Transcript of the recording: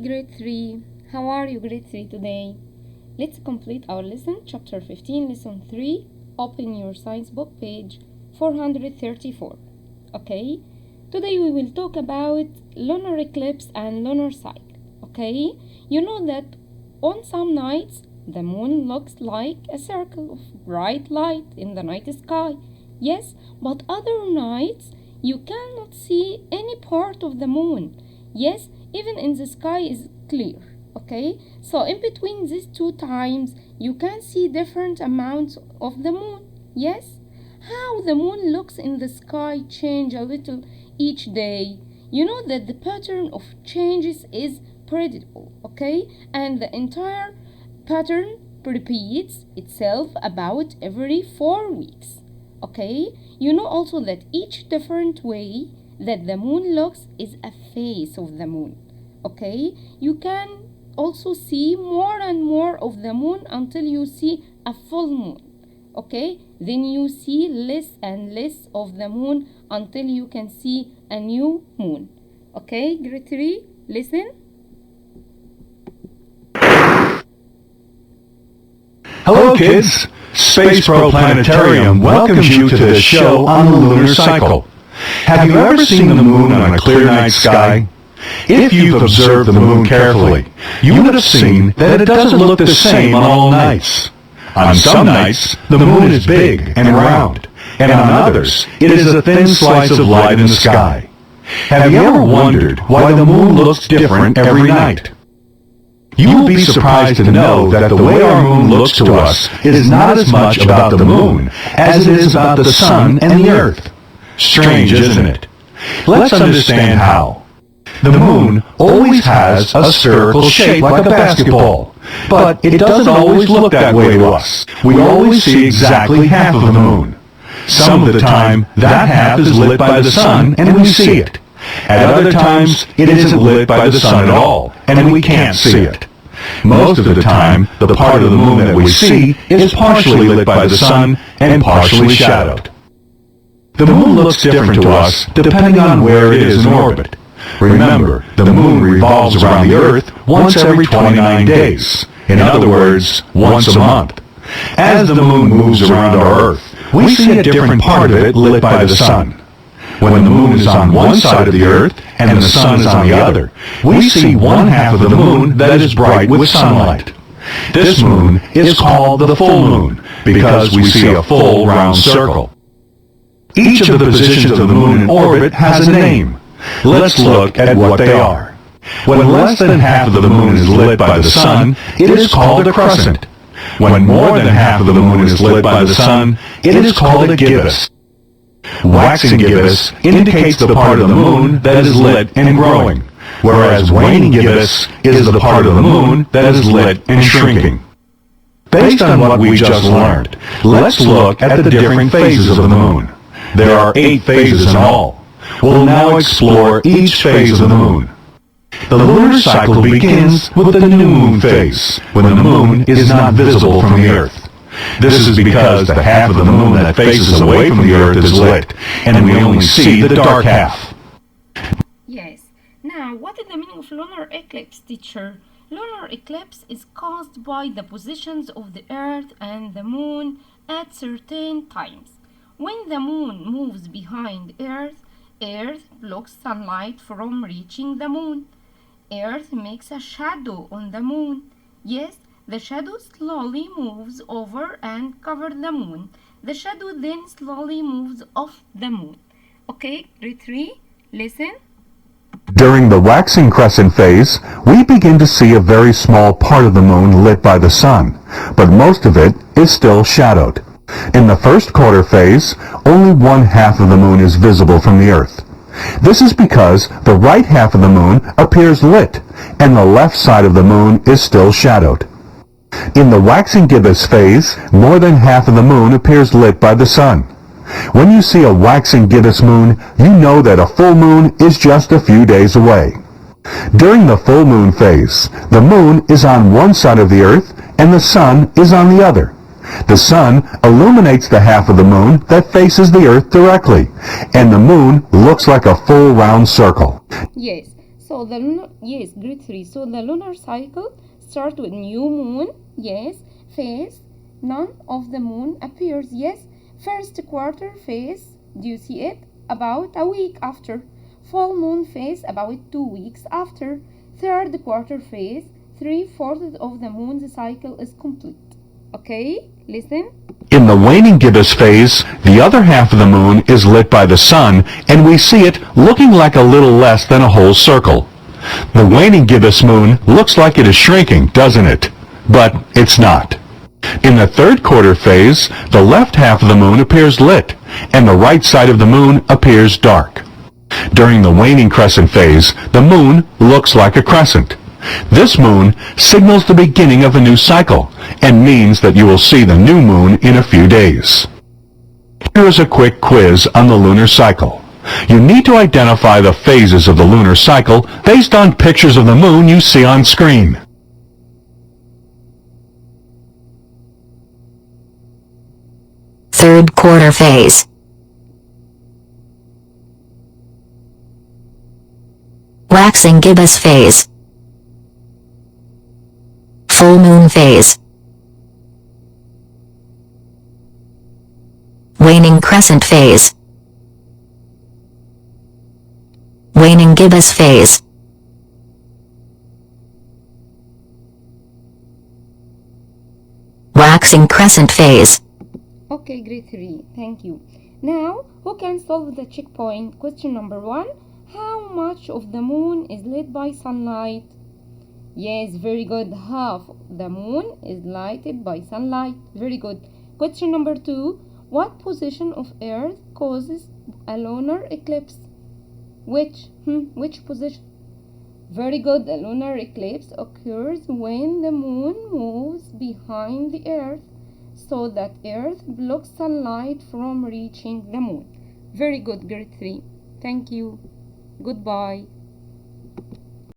Grade 3, how are you grade 3 today? Let's complete our lesson, chapter 15, lesson 3. Open your science book, page 434. Okay, today we will talk about lunar eclipse and lunar cycle. Okay, you know that on some nights the moon looks like a circle of bright light in the night sky. Yes, but other nights you cannot see any part of the moon. Yes, even in the sky is clear. Okay, so in between these two times you can see different amounts of the moon. Yes, how the moon looks in the sky change a little each day. You know that the pattern of changes is predictable. Okay, and the entire pattern repeats itself about every 4 weeks. Okay, you know also that each different way that the moon looks is a phase of the moon. Okay, you can also see more and more of the moon until you see a full moon. Okay, then you see less and less of the moon until you can see a new moon. Okay, grade 3, listen. Hello kids! Space Pro Planetarium welcomes you to this show on the lunar cycle. Have you ever seen the moon on a clear night sky? If you've observed the moon carefully, you would have seen that it doesn't look the same on all nights. On some nights, the moon is big and round, and on others, it is a thin slice of light in the sky. Have you ever wondered why the moon looks different every night? You will be surprised to know that the way our moon looks to us is not as much about the moon as it is about the sun and the earth. Strange, isn't it? Let's understand how. The moon always has a spherical shape like a basketball, but it doesn't always look that way to us. We always see exactly half of the moon. Some of the time, that half is lit by the sun and we see it. At other times, it isn't lit by the sun at all, and we can't see it. Most of the time, the part of the moon that we see is partially lit by the sun and partially shadowed. The moon looks different to us depending on where it is in orbit. Remember, the moon revolves around the Earth once every 29 days. In other words, once a month. As the moon moves around our Earth, we see a different part of it lit by the sun. When the moon is on one side of the Earth and the sun is on the other, we see one half of the moon that is bright with sunlight. This moon is called the full moon because we see a full round circle. Each of the positions of the moon in orbit has a name. Let's look at what they are. When less than half of the moon is lit by the sun, it is called a crescent. When more than half of the moon is lit by the sun, it is called a gibbous. Waxing gibbous indicates the part of the moon that is lit and growing, whereas waning gibbous is the part of the moon that is lit and shrinking. Based on what we just learned, let's look at the different phases of the moon. There are 8 phases in all. We'll now explore each phase of the moon. The lunar cycle begins with the new moon phase, when the moon is not visible from the Earth. This is because the half of the moon that faces away from the Earth is lit, and we only see the dark half. Yes. Now, what is the meaning of lunar eclipse, teacher? Lunar eclipse is caused by the positions of the Earth and the moon at certain times. When the moon moves behind Earth blocks sunlight from reaching the moon. Earth makes a shadow on the moon. Yes, the shadow slowly moves over and covers the moon. The shadow then slowly moves off the moon. Okay, grade 3, listen. During the waxing crescent phase, we begin to see a very small part of the moon lit by the sun, but most of it is still shadowed. In the first quarter phase, only one half of the moon is visible from the Earth. This is because the right half of the moon appears lit, and the left side of the moon is still shadowed. In the waxing gibbous phase, more than half of the moon appears lit by the sun. When you see a waxing gibbous moon, you know that a full moon is just a few days away. During the full moon phase, the moon is on one side of the Earth, and the sun is on the other. The sun illuminates the half of the moon that faces the Earth directly, and the moon looks like a full round circle. Yes, So the lunar, yes, grade 3. So the lunar cycle starts with new moon, yes, phase. None of the moon appears, yes. First quarter phase, do you see it? About a week after. Full moon phase about 2 weeks after. Third quarter phase, 3/4 of the moon's cycle is complete. Okay, listen. In the waning gibbous phase, the other half of the moon is lit by the sun, and we see it looking like a little less than a whole circle. The waning gibbous moon looks like it is shrinking, doesn't it? But it's not. In the third quarter phase, the left half of the moon appears lit, and the right side of the moon appears dark. During the waning crescent phase, the moon looks like a crescent. This moon signals the beginning of a new cycle and means that you will see the new moon in a few days. Here is a quick quiz on the lunar cycle. You need to identify the phases of the lunar cycle based on pictures of the moon you see on screen. Third quarter phase. Waxing gibbous phase. Full moon phase. Waning crescent phase. Waning gibbous phase. Waxing crescent phase. Okay, grade 3, thank you. Now, who can solve the checkpoint? Question number 1. How much of the moon is lit by sunlight? Yes, very good. Half the moon is lighted by sunlight. Very good. Question number 2. What position of Earth causes a lunar eclipse? Which position? Very good. A lunar eclipse occurs when the moon moves behind the Earth so that Earth blocks sunlight from reaching the moon. Very good, grade 3. Thank you. Goodbye.